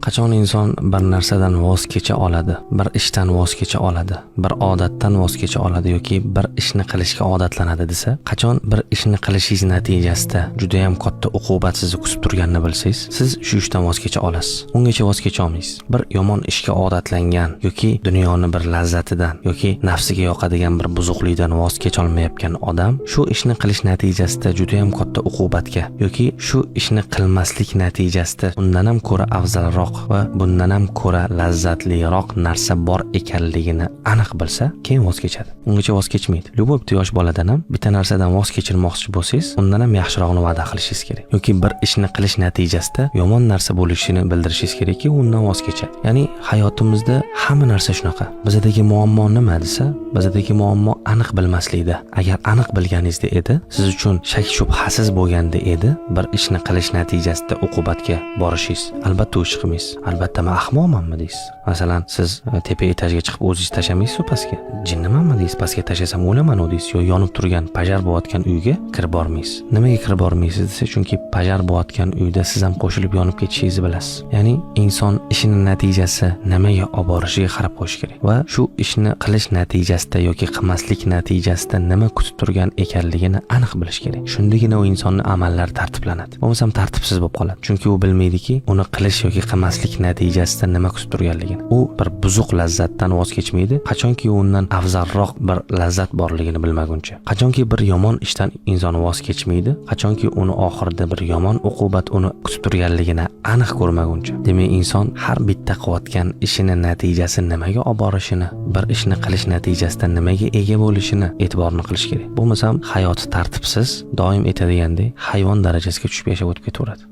Qachon inson bir narsadan voz kecha oladi, bir ishdan voz kecha oladi, bir odatdan voz kecha oladi yoki bir ishni qilishga odatlanadi desa, qachon bir ishni qilishingiz natijasida juda ham katta uqubat sizni kutib turganini bilsangiz, siz shu ishdan voz kecha olasiz. Ungacha voz kecha olmaysiz. Bir yomon ishga odatlangan yoki dunyoni bir lazzatidan yoki nafsiga yoqadigan bir buzuqlikdan voz kecha olmayotgan odam shu ishni qilish natijasida juda ham katta uqubatga yoki shu ishni qilmaslik natijasida undan ham ko'ra afzalroq va bundan ham ko'ra lazzatliroq narsa bor ekanligini aniq bilsa, keyin voz kechadi. Ungacha voz kechmaydi. Любой yosh boladan ham bitta narsadan voz kechirmoqchi bo'lsangiz, undan ham yaxshirog'ini va'da qilishingiz kerak. Yoki bir ishni qilish natijasida yomon narsa bo'lishini bildirishingiz kerakki, undan voz kechadi. Ya'ni hayotimizda hamma narsa shunaqa. Bizdagi muammo nima desa, bizdagi muammo aniq bilmaslikda. Agar aniq bilganingizda edi, siz uchun shak shubhasiz bo'lganda edi, bir ishni qilish natijasida uqubatga borishingiz, albatta o'ch qilmaysiz. Albatta men ahmoqmanmi deysiz. Masalan, siz tepa etajga chiqib o'zingiz tashamaysiz pastga. Jinnimanmi deysiz, pastga tashasam o'laman deysiz, yo yonib turgan pajar bo'layotgan uyga kirib bormaysiz. Nimaga kirib bormaysiz desa, chunki pajar bo'layotgan uyda siz ham qo'shilib yonib ketishingizni bilasiz. Ya'ni inson ishining natijasi nimaga olib borishiga qarab qo'yish kerak va shu ishni qilish natijasida yoki qilmaslik natijasida nima kutib turgan ekanligini aniq bilish kerak. Shundagina u insonning amallari tartiblanadi. Bo'lmasam tartibsiz bo'lib qoladi. Chunki u bilmaydiki, uni qilish yoki qilmaslik natijasida nima kutib turganligini. U bir buzuq lazzatdan voz kechmaydi, qachonki undan afzalroq bir lazzat borligini bilmaguncha. Qachonki bir yomon ishdan inson voz kechmaydi, qachonki uni oxirida bir yomon uqubat uni kutib turganligini aniq ko'rmaguncha. Demak, inson har bitta qilayotgan ishini natijasi nimaga olib borishini, bir ishni qilish natijasida nimaga ega bo'lishini e'tiborni qilish kerak. Bo'lmasam hayoti tartibsiz, doim aytadigandek hayvon darajasiga tushib yashab o'tib ketaveradi.